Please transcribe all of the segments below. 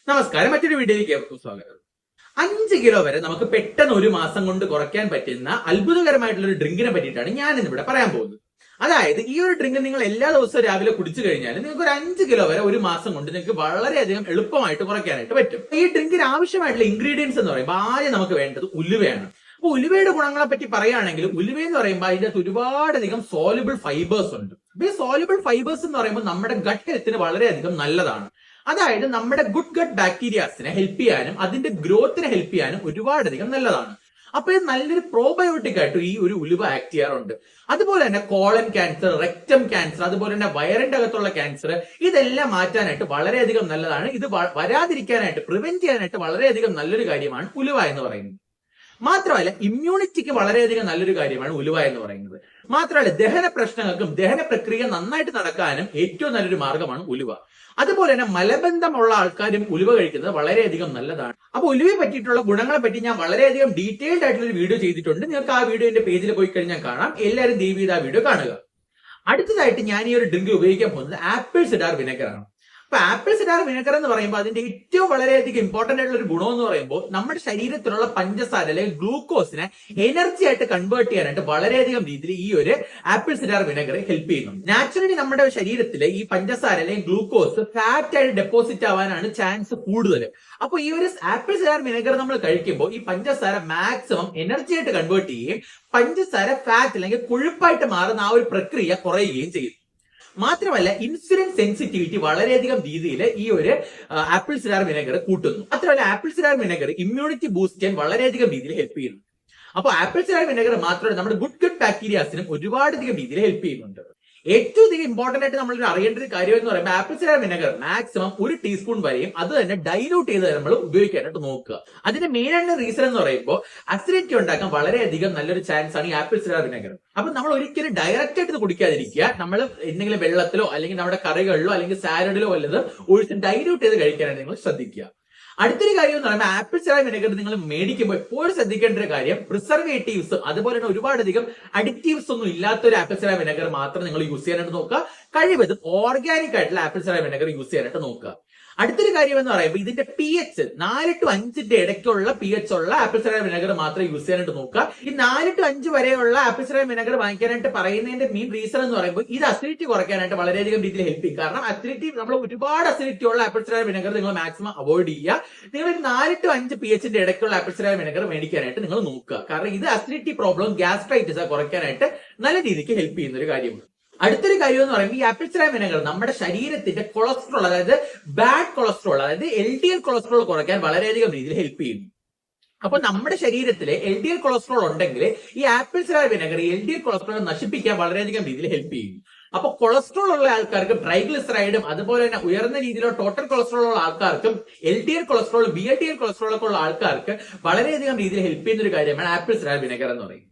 നമസ്കാരം, മറ്റൊരു വീഡിയോയിലേക്ക് ഏവർക്കും സ്വാഗതം. 5 കിലോ വരെ നമുക്ക് പെട്ടെന്ന് ഒരു മാസം കൊണ്ട് കുറയ്ക്കാൻ പറ്റുന്ന അത്ഭുതകരമായിട്ടുള്ള ഒരു ഡ്രിങ്കിനെ പറ്റിയിട്ടാണ് ഞാൻ ഇന്നിവിടെ പറയാൻ പോകുന്നത്. അതായത് ഈ ഒരു ഡ്രിങ്ക് നിങ്ങൾ എല്ലാ ദിവസവും രാവിലെ കുടിച്ചു കഴിഞ്ഞാൽ നിങ്ങൾക്ക് ഒരു 5 കിലോ വരെ ഒരു മാസം കൊണ്ട് നിങ്ങൾക്ക് വളരെയധികം എളുപ്പമായിട്ട് കുറയ്ക്കാനായിട്ട് പറ്റും. ഈ ഡ്രിങ്കിന് ആവശ്യമായിട്ടുള്ള ഇൻഗ്രീഡിയൻസ് എന്ന് പറയുമ്പോൾ ആദ്യം നമുക്ക് വേണ്ടത് ഉലുവയാണ്. അപ്പൊ ഉലുവയുടെ ഗുണങ്ങളെ പറ്റി പറയുകയാണെങ്കിൽ ഉലുവ എന്ന് പറയുമ്പോൾ അതിന്റെ അകത്ത് ഒരുപാടധികം സോലുബിൾ ഫൈബേഴ്സ് ഉണ്ട്. അപ്പൊ ഈ സോലുബിൾ ഫൈബേഴ്സ് എന്ന് പറയുമ്പോൾ നമ്മുടെ ഗട്ട് ഹെൽത്തിന് വളരെയധികം നല്ലതാണ്. അതായത് നമ്മുടെ ഗുഡ് ഗട്ട് ബാക്ടീരിയാസിനെ ഹെൽപ്പ് ചെയ്യാനും അതിന്റെ ഗ്രോത്തിനെ ഹെൽപ്പ് ചെയ്യാനും ഒരുപാടധികം നല്ലതാണ്. അപ്പൊ ഇത് നല്ലൊരു പ്രോബയോട്ടിക് ആയിട്ട് ഈ ഒരു ഉലുവ ആക്ട് ചെയ്യാറുണ്ട്. അതുപോലെ തന്നെ കോളൻ ക്യാൻസർ, റെക്ടം ക്യാൻസർ, അതുപോലെ തന്നെ വയറിന്റെ അകത്തുള്ള ക്യാൻസർ, ഇതെല്ലാം മാറ്റാനായിട്ട് വളരെയധികം നല്ലതാണ്. ഇത് വരാതിരിക്കാനായിട്ട് പ്രിവെന്റ് ചെയ്യാനായിട്ട് വളരെയധികം നല്ലൊരു കാര്യമാണ് ഉലുവ എന്ന് പറയുന്നത്. മാത്രമല്ല ഇമ്മ്യൂണിറ്റിക്ക് വളരെയധികം നല്ലൊരു കാര്യമാണ് ഉലുവ എന്ന് പറയുന്നത്. മാത്രമല്ല ദഹന പ്രശ്നങ്ങൾക്കും ദഹന പ്രക്രിയ നന്നായിട്ട് നടക്കാനും ഏറ്റവും നല്ലൊരു മാർഗമാണ് ഉലുവ. അതുപോലെ തന്നെ മലബന്ധമുള്ള ആൾക്കാരും ഉലുവ കഴിക്കുന്നത് വളരെയധികം നല്ലതാണ്. അപ്പൊ ഉലുവയെ പറ്റിയിട്ടുള്ള ഗുണങ്ങളെ പറ്റി ഞാൻ വളരെയധികം ഡീറ്റെയിൽഡ് ആയിട്ടുള്ള ഒരു വീഡിയോ ചെയ്തിട്ടുണ്ട്. നിങ്ങൾക്ക് ആ വീഡിയോ എന്റെ പേജിൽ പോയി കഴിഞ്ഞാൽ കാണാം. എല്ലാവരും ദയവ് ചെയ്ത് ആ വീഡിയോ കാണുക. അടുത്തതായിട്ട് ഞാൻ ഈ ഒരു ഡ്രിങ്ക് ഉപയോഗിക്കാൻ പോകുന്നത് ആപ്പിൾ സിഡാർ വിനെഗർ ആണ്. അപ്പൊ ആപ്പിൾ സിഡാർ വിനെഗർ എന്ന് പറയുമ്പോൾ അതിന്റെ ഏറ്റവും വളരെയധികം ഇമ്പോർട്ടന്റ് ആയിട്ടുള്ള ഒരു ഗുണം എന്ന് പറയുമ്പോൾ നമ്മുടെ ശരീരത്തിലുള്ള പഞ്ചസാര അല്ലെങ്കിൽ ഗ്ലൂക്കോസിനെ എനർജി ആയിട്ട് കൺവേർട്ട് ചെയ്യാനായിട്ട് വളരെയധികം രീതിയിൽ ഈ ഒരു ആപ്പിൾ സിഡാർ വിനെഗർ ഹെൽപ്പ് ചെയ്യുന്നു. നാച്ചുറലി നമ്മുടെ ശരീരത്തിലെ ഈ പഞ്ചസാര അല്ലെങ്കിൽ ഗ്ലൂക്കോസ് ഫാറ്റ് ആയിട്ട് ഡെപ്പോസിറ്റ് ആവാനാണ് ചാൻസ് കൂടുതൽ. അപ്പൊ ഈ ഒരു ആപ്പിൾ സിഡാർ വിനെഗർ നമ്മൾ കഴിക്കുമ്പോൾ ഈ പഞ്ചസാര മാക്സിമം എനർജി ആയിട്ട് കൺവേർട്ട് ചെയ്യുകയും പഞ്ചസാര ഫാറ്റ് അല്ലെങ്കിൽ കൊഴുപ്പായിട്ട് മാറുന്ന ആ ഒരു പ്രക്രിയ കുറയുകയും ചെയ്യും. മാത്രമല്ല ഇൻസുലിൻ സെൻസിറ്റിവിറ്റി വളരെയധികം രീതിയിൽ ഈ ഒരു ആപ്പിൾ സിഡാർ വിനെഗർ കൂട്ടുന്നു. മാത്രമല്ല apple cider vinegar immunity boost ചെയ്യാൻ വളരെയധികം രീതിയിൽ ഹെൽപ്പ് ചെയ്യുന്നു. അപ്പോൾ ആപ്പിൾ സിഡാർ വിനെഗർ മാത്രമല്ല നമ്മുടെ ഗുഡ് ഗട്ട് ബാക്ടീരിയാസിനും ഒരുപാടധികം രീതിയിൽ ഹെൽപ്പ് ചെയ്യുന്നുണ്ട്. ഏറ്റവും അധികം ഇമ്പോർട്ടന്റ് ആയിട്ട് നമ്മൾ അറിയേണ്ട ഒരു കാര്യം എന്ന് പറയുമ്പോൾ apple cider vinegar maximum 1 teaspoon വരെയും അത് തന്നെ ഡൈലൂട്ട് ചെയ്ത് നമ്മൾ ഉപയോഗിക്കാനായിട്ട് നോക്കുക. അതിന്റെ മെയിൻ ആയിട്ടുള്ള റീസൺ എന്ന് പറയുമ്പോൾ അസിഡിറ്റി ഉണ്ടാക്കാൻ വളരെയധികം നല്ലൊരു ചാൻസ് ആണ് ഈ ആപ്പിൾ സിഡാർ വിനെഗർ. അപ്പൊ നമ്മൾ ഒരിക്കലും ഡയറക്റ്റ് ആയിട്ട് ഇത് കുടിക്കാതിരിക്കുക. നമ്മൾ എന്തെങ്കിലും വെള്ളത്തിലോ അല്ലെങ്കിൽ നമ്മുടെ കറികളിലോ അല്ലെങ്കിൽ സാലഡിലോ വല്ലതും ഒഴിച്ച് ഡൈലൂട്ട് ചെയ്ത് കഴിക്കാനായിട്ട് നിങ്ങൾ ശ്രദ്ധിക്കുക. അടുത്തൊരു കാര്യം എന്ന് പറയുമ്പോൾ ആപ്പിൾ സിഡാർ വിനെഗർ നിങ്ങൾ മേടിക്കുമ്പോൾ എപ്പോഴും ശ്രദ്ധിക്കേണ്ട ഒരു കാര്യം പ്രിസർവേറ്റീവ്സ് അതുപോലെ തന്നെ ഒരുപാടധികം അഡിക്റ്റീവ്സ് ഒന്നും ഇല്ലാത്ത ഒരു ആപ്പിൾ സിഡാർ വിനെഗർ മാത്രം നിങ്ങൾ യൂസ് ചെയ്യാനായിട്ട് നോക്കുക. കഴിവതും ഓർഗാനിക് ആയിട്ടുള്ള ആപ്പിൾ സിഡാർ വിനെഗർ യൂസ് ചെയ്യാനായിട്ട് നോക്കുക. അടുത്തൊരു കാര്യം എന്ന് പറയുമ്പോൾ ഇതിന്റെ pH 4 to 5 ഇടയ്ക്കുള്ള pH ഉള്ള ആപ്പിൾ സിഡാർ വിനെഗർ മാത്രം യൂസ് ചെയ്യാനായിട്ട് നോക്കുക. ഈ 4 to 5 വരെയുള്ള ആപ്പിൾ സിഡാർ വിനെഗർ വാങ്ങിക്കാനായിട്ട് പറയുന്നതിന്റെ മെയിൻ റീസൺ എന്ന് പറയുമ്പോൾ ഇത് അസിഡിറ്റി കുറയ്ക്കാനായിട്ട് വളരെയധികം രീതിയിൽ ഹെൽപ്പ് ചെയ്യും. കാരണം അസിഡിറ്റി നമ്മൾ ഒരുപാട് അസിഡിറ്റി ഉള്ള ആപ്പിൾ സിഡാർ വിനെഗർ നിങ്ങൾ മാക്സിമം അവോയ്ഡ് ചെയ്യുക. നിങ്ങൾ 4 to 5 pH ഇടയ്ക്കുള്ള ആപ്പിൾ സിഡാർ വിനെഗർ മേടിക്കാനായിട്ട് നിങ്ങൾ നോക്കുക. കാരണം ഇത് അസിഡിറ്റി പ്രോബ്ലം ഗ്യാസ്ട്രൈറ്റിസ് കുറയ്ക്കാനായിട്ട് നല്ല രീതിക്ക് ഹെൽപ്പ് ചെയ്യുന്ന ഒരു കാര്യമാണ്. അടുത്തൊരു കാര്യം എന്ന് പറയുമ്പോൾ ഈ ആപ്പിൾ സിഡാർ വിനെഗർ നമ്മുടെ ശരീരത്തിന്റെ കൊളസ്ട്രോൾ അതായത് ബാഡ് കൊളസ്ട്രോൾ അതായത് LDL കൊളസ്ട്രോൾ കുറയ്ക്കാൻ വളരെയധികം രീതിയിൽ ഹെൽപ്പ് ചെയ്യുന്നു. അപ്പൊ നമ്മുടെ ശരീരത്തിലെ LDL കൊളസ്ട്രോൾ ഉണ്ടെങ്കിൽ ഈ apple cider vinegar LDL cholesterol നശിപ്പിക്കാൻ വളരെയധികം രീതിയിൽ ഹെൽപ്പ് ചെയ്യും. അപ്പൊ കൊളസ്ട്രോൾ ഉള്ള ആൾക്കാർക്ക് ട്രൈഗ്ലിസറൈഡും അതുപോലെ തന്നെ ഉയർന്ന രീതിയിലുള്ള ടോട്ടൽ കൊളസ്ട്രോൾ ഉള്ള ആൾക്കാർക്കും LDL കൊളസ്ട്രോൾ VLDL കൊളസ്ട്രോൾ ഒക്കെ ഉള്ള ആൾക്കാർക്ക് വളരെയധികം രീതിയിൽ ഹെൽപ്പ് ചെയ്യുന്ന ഒരു കാര്യമാണ് ആപ്പിൾ സിഡാർ വിനെഗർ എന്ന് പറയുന്നത്.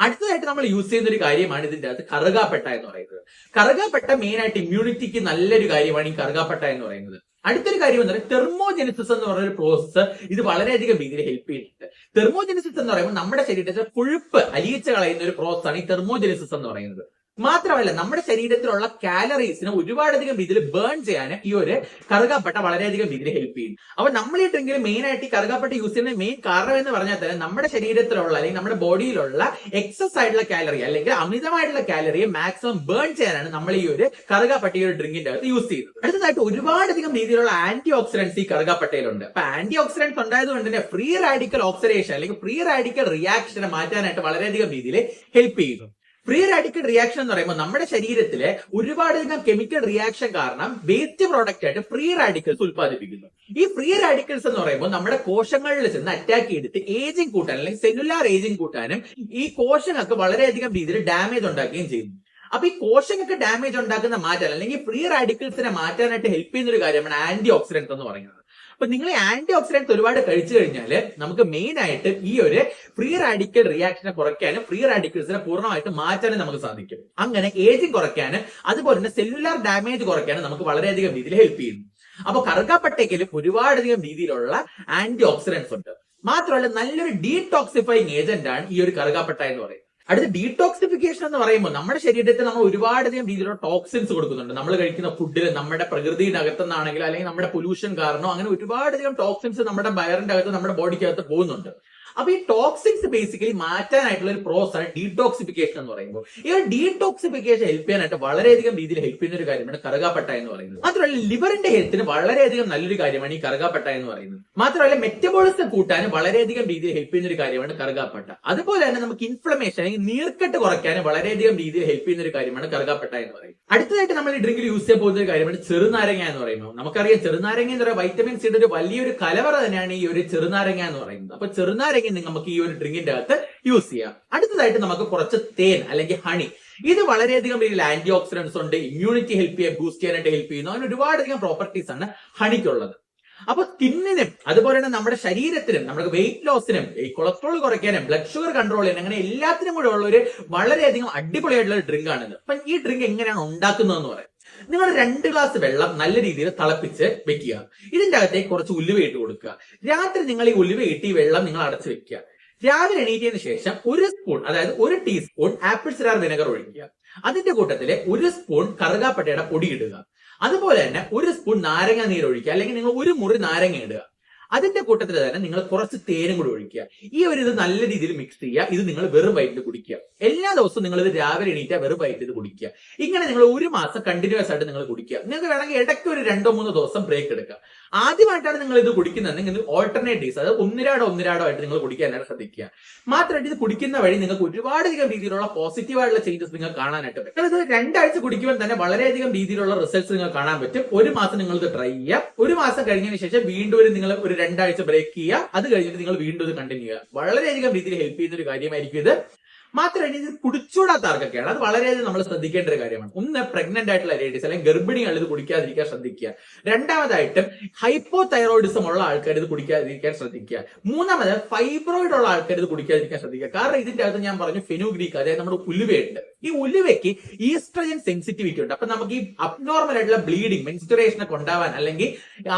അടുത്തതായിട്ട് നമ്മൾ യൂസ് ചെയ്യുന്ന ഒരു കാര്യമാണ് ഇതിന്റെ അകത്ത് കറുകാപ്പട്ട എന്ന് പറയുന്നത്. കറുകാപ്പട്ട മെയിൻ ആയിട്ട് ഇമ്മ്യൂണിറ്റിക്ക് നല്ലൊരു കാര്യമാണ് ഈ കറുകാപ്പട്ട എന്ന് പറയുന്നത്. അടുത്തൊരു കാര്യം എന്ന് പറയുന്നത് തെർമോജെനിസിസ് എന്ന് പറയുന്ന ഒരു പ്രോസസ്സ് ഇത് വളരെയധികം രീതിയിൽ ഹെൽപ്പ് ചെയ്യുന്നുണ്ട്. തെർമോജെനിസിസ് എന്ന് പറയുമ്പോൾ നമ്മുടെ ശരീരത്തിലെ കൊഴുപ്പ് അലിയിച്ച് കളയുന്ന ഒരു പ്രോസസ്സാണ് ഈ തെർമോജെനിസിസ് എന്ന് പറയുന്നത്. മാത്രമല്ല നമ്മുടെ ശരീരത്തിലുള്ള കാലറീസിനെ ഒരുപാടധികം രീതിയിൽ ബേൺ ചെയ്യാൻ ഈ ഒരു കറുകാപ്പട്ട വളരെയധികം രീതിയിൽ ഹെൽപ്പ് ചെയ്യും. അപ്പൊ നമ്മൾ ഈ ഡ്രിങ്കിൽ മെയിൻ ആയിട്ട് ഈ കറുകാപ്പട്ട യൂസ് ചെയ്യുന്ന മെയിൻ കാരണം എന്ന് പറഞ്ഞാൽ തന്നെ നമ്മുടെ ശരീരത്തിലുള്ള അല്ലെങ്കിൽ നമ്മുടെ ബോഡിയിലുള്ള എക്സസ് ആയിട്ടുള്ള കാലറി അല്ലെങ്കിൽ അമിതമായിട്ടുള്ള കാലറിയെ മാക്സിമം ബേൺ ചെയ്യാനാണ് നമ്മൾ ഈ ഒരു കറുകാപ്പട്ട ഈ ഒരു ഡ്രിങ്കിന്റെ അകത്ത് യൂസ് ചെയ്യുന്നത്. അടുത്തതായിട്ട് ഒരുപാടധികം രീതിയിലുള്ള ആന്റി ഓക്സിഡൻസ് ഈ കറുകാപ്പട്ടയിലുണ്ട്. അപ്പൊ ആന്റി ഓക്സിഡൻസ് ഉണ്ടായതുകൊണ്ട് തന്നെ ഫ്രീ റാഡിക്കൽ ഓക്സിഡേഷൻ അല്ലെങ്കിൽ ഫ്രീ റാഡിക്കൽ റിയാക്ഷനെ മാറ്റാനായിട്ട് വളരെയധികം രീതിയിൽ ഹെൽപ്പ് ചെയ്യുന്നു. ഫ്രീ റാഡിക്കൽ റിയാക്ഷൻ എന്ന് പറയുമ്പോൾ നമ്മുടെ ശരീരത്തിലെ ഒരുപാടധികം കെമിക്കൽ റിയാക്ഷൻ കാരണം വേസ്റ്റ് പ്രോഡക്റ്റ് ആയിട്ട് ഫ്രീ റാഡിക്കൽസ് ഉത്പാദിപ്പിക്കുന്നു. ഈ ഫ്രീ റാഡിക്കൽസ് എന്ന് പറയുമ്പോൾ നമ്മുടെ കോശങ്ങളിൽ ചെന്ന് അറ്റാക്ക് ചെയ്തിട്ട് ഏജിങ് കൂട്ടാൻ അല്ലെങ്കിൽ സെല്ലുലാർ ഏജിങ് കൂട്ടാനും ഈ കോശങ്ങൾക്ക് വളരെയധികം രീതിയിൽ ഡാമേജ് ഉണ്ടാക്കുകയും ചെയ്യുന്നു. അപ്പൊ ഈ കോശങ്ങൾക്ക് ഡാമേജ് ഉണ്ടാക്കുന്ന മാറ്റാൻ അല്ലെങ്കിൽ ഫ്രീ റാഡിക്കൽസിനെ മാറ്റാനായിട്ട് ഹെൽപ്പ് ചെയ്യുന്ന ഒരു കാര്യമാണ് ആന്റി ഓക്സിഡൻസ് എന്ന് പറയുന്നത്. അപ്പൊ നിങ്ങൾ ആന്റി ഓക്സിഡൻസ് ഒരുപാട് കഴിച്ചു കഴിഞ്ഞാൽ നമുക്ക് മെയിൻ ആയിട്ട് ഈ ഒരു ഫ്രീ റാഡിക്കൽ റിയാക്ഷനെ കുറയ്ക്കാനും ഫ്രീ റാഡിക്കൽസിനെ പൂർണ്ണമായിട്ട് മാറ്റാനും നമുക്ക് സാധിക്കും. അങ്ങനെ ഏജിങ് കുറയ്ക്കാനും അതുപോലെ തന്നെ സെല്ലുലാർ ഡാമേജ് കുറയ്ക്കാനും നമുക്ക് വളരെയധികം രീതിയിൽ ഹെൽപ്പ് ചെയ്യുന്നു. അപ്പൊ കറുകാപ്പട്ടയ്ക്കലും ഒരുപാടധികം രീതിയിലുള്ള ആന്റി ഓക്സിഡൻസ് ഉണ്ട്. മാത്രമല്ല നല്ലൊരു ഡീടോക്സിഫൈങ് ഏജന്റ് ആണ് ഈ ഒരു കറുകാപ്പട്ട എന്ന് പറയുന്നത്. അടുത്ത ഡീടോക്സിഫിക്കേഷൻ എന്ന് പറയുമ്പോൾ നമ്മുടെ ശരീരത്തിൽ നമ്മൾ ഒരുപാടധികം രീതിയിലുള്ള ടോക്സിൻസ് കൊടുക്കുന്നുണ്ട്. നമ്മൾ കഴിക്കുന്ന ഫുഡിൽ, നമ്മുടെ പ്രകൃതിയുടെ അകത്തുനിന്നാണെങ്കിൽ അല്ലെങ്കിൽ നമ്മുടെ പൊല്യൂഷൻ കാരണം അങ്ങനെ ഒരുപാടധികം ടോക്സിൻസ് നമ്മുടെ വയറിന്റെ അകത്ത്, നമ്മുടെ ബോഡിക്കകത്ത് പോകുന്നുണ്ട്. അപ്പൊ ഈ ടോക്സിൻസ് ബേസിക്കലി മാറ്റാനായിട്ടുള്ള ഒരു പ്രോസസ് ആണ് ഡീടോക്സിഫിക്കേഷൻ എന്ന് പറയുമ്പോൾ. ഈ ഒരു ഡീടോക്സിഫിക്കേഷൻ ഹെൽപ്പ് ചെയ്യാനായിട്ട് വളരെയധികം രീതിയിൽ ഹെൽപ്പ് ചെയ്യുന്ന ഒരു കാര്യമാണ് കറുകാപ്പട്ട എന്ന് പറയുന്നത്. മാത്രമല്ല ലിവറിന്റെ ഹെൽത്തിന് വളരെയധികം നല്ലൊരു കാര്യമാണ് ഈ കറുകാപ്പട്ട എന്ന് പറയുന്നത്. മാത്രമല്ല മെറ്റബോളിസം കൂട്ടാനും വളരെയധികം രീതിയിൽ ഹെൽപ്പ് ചെയ്യുന്ന ഒരു കാര്യമാണ് കറുകാപ്പട്ട. അതുപോലെ തന്നെ നമുക്ക് ഇൻഫ്ലമേഷൻ അല്ലെങ്കിൽ നീർക്കെട്ട് കുറയ്ക്കാനും വളരെയധികം രീതിയിൽ ഹെൽപ്പ് ചെയ്യുന്ന ഒരു കാര്യമാണ് കറുകാപ്പട്ട എന്ന് പറയുന്നത്. അടുത്തതായിട്ട് നമ്മൾ ഈ ഡ്രിങ്കിൽ യൂസ് ചെയ്യാൻ പോകുന്ന ഒരു കാര്യമാണ് ചെറുനാരങ്ങ എന്ന് പറയുന്നത്. നമുക്കറിയാം ചെറുനാരങ്ങ എന്ന് പറയുന്നത് വൈറ്റമിൻ സിയുടെ ഒരു വലിയൊരു കലവറ തന്നെയാണ് ഈ ഒരു ചെറുനാരങ്ങ എന്ന് പറയുന്നത്. അപ്പൊ ചെറുനാരങ്ങ നമുക്ക് ഈ ഒരു ഡ്രിങ്കിന്റെ അകത്ത് യൂസ് ചെയ്യാം. അടുത്തതായിട്ട് നമുക്ക് കുറച്ച് തേൻ അല്ലെങ്കിൽ ഹണി. ഇത് വളരെയധികം രീതിയിൽ ആന്റി ഓക്സിഡൻസ് ഉണ്ട്, ഇമ്മ്യൂണിറ്റി ഹെൽപ്പ് ചെയ്യാൻ, ബൂസ്റ്റ് ചെയ്യാനായിട്ട് ഹെൽപ്പ് ചെയ്യുന്നു. അങ്ങനെ ഒരുപാടധികം പ്രോപ്പർട്ടീസ് ആണ് ഹണിക്കുള്ളത്. അപ്പൊ സ്കിന്നിനും അതുപോലെ തന്നെ നമ്മുടെ ശരീരത്തിനും, നമ്മുടെ വെയിറ്റ് ലോസിനും, ഈ കൊളസ്ട്രോൾ കുറയ്ക്കാനും, ബ്ലഡ് ഷുഗർ കൺട്രോൾ ചെയ്യാനും, അങ്ങനെ എല്ലാത്തിനും കൂടെ ഉള്ള ഒരു വളരെയധികം അടിപൊളിയായിട്ടുള്ള ഒരു ഡ്രിങ്ക് ആണിത്. അപ്പൊ ഈ ഡ്രിങ്ക് എങ്ങനെയാണ് ഉണ്ടാക്കുന്നതെന്ന് പറയാം. നിങ്ങൾ 2 ഗ്ലാസ് വെള്ളം നല്ല രീതിയിൽ തിളപ്പിച്ച് വെക്കുക. ഇതിന്റെ അകത്തേക്ക് കുറച്ച് ഉലുവ ഇട്ട് കൊടുക്കുക. രാത്രി നിങ്ങൾ ഈ ഉലുവ ഇട്ട് ഈ വെള്ളം നിങ്ങൾ അടച്ചു വെക്കുക. രാവിലെ എണീറ്റതിന് ശേഷം 1 സ്പൂൺ, അതായത് 1 ടീസ്പൂൺ ആപ്പിൾ സിഡാർ വിനെഗർ ഒഴിക്കുക. അതിന്റെ കൂട്ടത്തില് 1 സ്പൂൺ കറുകാപ്പട്ടയുടെ പൊടി ഇടുക. അതുപോലെ തന്നെ 1 സ്പൂൺ നാരങ്ങ നീര് ഒഴിക്കുക, അല്ലെങ്കിൽ നിങ്ങൾ 1 മുറി നാരങ്ങ ഇടുക. അതിന്റെ കൂട്ടത്തിൽ തന്നെ നിങ്ങൾ കുറച്ച് തേനും കൂടി ഒഴിക്കുക. ഈ ഒരു ഇത് നല്ല രീതിയിൽ മിക്സ് ചെയ്യുക. ഇത് നിങ്ങൾ വെറും വയറ്റിൽ കുടിക്കുക. എല്ലാ ദിവസവും നിങ്ങൾ ഇത് രാവിലെ എണീറ്റാൽ വെറും വയറ്റിൽ ഇത് കുടിക്കുക. ഇങ്ങനെ നിങ്ങൾ 1 മാസം കണ്ടിന്യൂസ് ആയിട്ട് നിങ്ങൾ കുടിക്കുക. നിങ്ങൾക്ക് വേണമെങ്കിൽ ഇടയ്ക്ക് ഒരു 2-3 ദിവസം ബ്രേക്ക് എടുക്കുക. ആദ്യമായിട്ടാണ് നിങ്ങൾ ഇത് കുടിക്കുന്നത്, നിങ്ങൾ ഓൾട്ടർനേറ്റ് ഡേയ്സ്, അതായത് ഒന്നിരാടോ ആയിട്ട് നിങ്ങൾ കുടിക്കാനായിട്ട് ശ്രദ്ധിക്കുക. മാത്രമായിട്ട് ഇത് കുടിക്കുന്ന വഴി നിങ്ങൾക്ക് ഒരുപാടധികം രീതിയിലുള്ള പോസിറ്റീവായിട്ടുള്ള ചേഞ്ചസ് നിങ്ങൾക്ക് കാണാനായിട്ട് പറ്റും. നിങ്ങൾ ഇത് 2 ആഴ്ച കുടിക്കുമ്പോൾ തന്നെ വളരെയധികം രീതിയിലുള്ള റിസൾട്ട്സ് നിങ്ങൾക്ക് കാണാൻ പറ്റും. 1 മാസം നിങ്ങൾ ഇത് ട്രൈ ചെയ്യുക. 1 മാസം കഴിഞ്ഞതിന് ശേഷം വീണ്ടും നിങ്ങൾ ഒരു 2 ആഴ്ച ബ്രേക്ക് ചെയ്യുക. അത് കഴിഞ്ഞിട്ട് നിങ്ങൾ വീണ്ടും ഇത് കണ്ടിന്യൂ ചെയ്യുക. വളരെയധികം രീതിയിൽ ഹെൽപ്പ് ചെയ്യുന്ന ഒരു കാര്യമായിരിക്കും ഇത്. മാത്രമല്ല ഇത് കുടിച്ചൂടാത്ത ആർക്കൊക്കെയാണ് അത് വളരെയധികം നമ്മൾ ശ്രദ്ധിക്കേണ്ട ഒരു കാര്യമാണ്. ഒന്ന്, പ്രഗ്നന്റ് ആയിട്ടുള്ള ലേഡീസ് അല്ലെങ്കിൽ ഗർഭിണികൾ ഇത് കുടിക്കാതിരിക്കാൻ ശ്രദ്ധിക്കുക. രണ്ടാമതായിട്ടും ഹൈപ്പോ തൈറോയിഡിസം ഉള്ള ആൾക്കാർ ഇത് കുടിക്കാതിരിക്കാൻ ശ്രദ്ധിക്കുക. മൂന്നാമത് ഫൈബ്രോയിഡ് ഉള്ള ആൾക്കാർ ഇത് കുടിക്കാതിരിക്കാൻ ശ്രദ്ധിക്കുക. കാരണം ഇതിന്റെ അകത്ത് ഞാൻ പറഞ്ഞു ഫെനുഗ്രീക്ക്, അതായത് നമ്മുടെ ഉലുവയുണ്ട്. ഈ ഉലുവയ്ക്ക് ഈസ്ട്രജൻ സെൻസിറ്റിവിറ്റി ഉണ്ട്. അപ്പൊ നമുക്ക് ഈ അബ്നോർമൽ ആയിട്ടുള്ള ബ്ലീഡിങ്, മെൻസ്റ്റുറേഷൻ ഒക്കെ ഉണ്ടാവാൻ, അല്ലെങ്കിൽ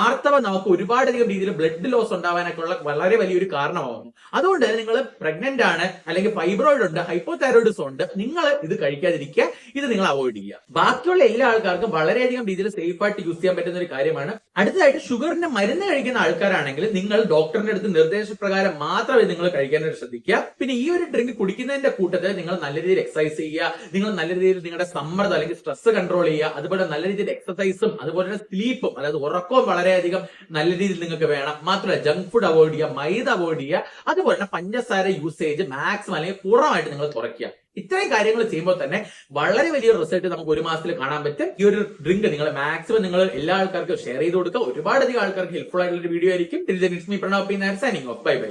ആർത്തവം നമുക്ക് ഒരുപാടധികം രീതിയിൽ ബ്ലഡ് ലോസ് ഉണ്ടാവാനൊക്കെ ഉള്ള വളരെ വലിയൊരു കാരണമാകുന്നു. അതുകൊണ്ട് തന്നെ നിങ്ങൾ പ്രഗ്നന്റ് ആണ്, അല്ലെങ്കിൽ ഫൈബ്രോയിഡ് ഉണ്ട്, ഹൈപ്പോതൈറോയിഡിസം ഉണ്ട്, നിങ്ങൾ ഇത് കഴിക്കാതിരിക്കുക. ഇത് നിങ്ങൾ അവോയ്ഡ് ചെയ്യുക. ബാക്കിയുള്ള എല്ലാ ആൾക്കാർക്കും വളരെയധികം രീതിയിൽ സേഫ് ആയിട്ട് യൂസ് ചെയ്യാൻ പറ്റുന്ന ഒരു കാര്യമാണ്. അടുത്തതായിട്ട് ഷുഗറിന്റെ മരുന്ന് കഴിക്കുന്ന ആൾക്കാരാണെങ്കിൽ നിങ്ങൾ ഡോക്ടറിന്റെ അടുത്ത് നിർദ്ദേശപ്രകാരം മാത്രമേ നിങ്ങൾ കഴിക്കാനായിട്ട് ശ്രദ്ധിക്കുക. പിന്നെ ഈ ഒരു ഡ്രിങ്ക് കുടിക്കുന്നതിന്റെ കൂട്ടത്തിൽ നിങ്ങൾ നല്ല രീതിയിൽ എക്സസൈസ് ചെയ്യുക. നിങ്ങൾ നല്ല രീതിയിൽ നിങ്ങളുടെ സമ്മർദ്ദം അല്ലെങ്കിൽ സ്ട്രെസ് കൺട്രോൾ ചെയ്യുക. അതുപോലെ നല്ല രീതിയിൽ എക്സസൈസും അതുപോലെ തന്നെ സ്ലീപ്പും, അതായത് ഉറക്കവും വളരെയധികം നല്ല രീതിയിൽ നിങ്ങൾക്ക് വേണം. മാത്രമല്ല ജങ്ക് ഫുഡ് അവോയ്ഡ് ചെയ്യുക, മൈദ അവോയ്ഡ് ചെയ്യുക. അതുപോലെ തന്നെ പഞ്ചസാര യൂസേജ് മാക്സിമം അല്ലെങ്കിൽ പൂർണ്ണമായിട്ട് നിങ്ങൾ കുറയ്ക്കുക. ഇത്രയും കാര്യങ്ങൾ ചെയ്യുമ്പോൾ തന്നെ വളരെ വലിയ റിസൾട്ട് നമുക്ക് 1 മാസത്തിൽ കാണാൻ പറ്റും. ഈ ഒരു ഡ്രിങ്ക് നിങ്ങൾ മാക്സിമം നിങ്ങൾ എല്ലാ ആൾക്കാർക്കും ഷെയർ ചെയ്ത് കൊടുക്കുക. ഒരുപാടധികം ആൾക്കാർക്ക് ഹെൽപ്ഫുൾ ആയിട്ടുള്ള ഒരു വീഡിയോ ആയിരിക്കും. Till then, it's me, Pranav P. Nair, signing off. Bye bye.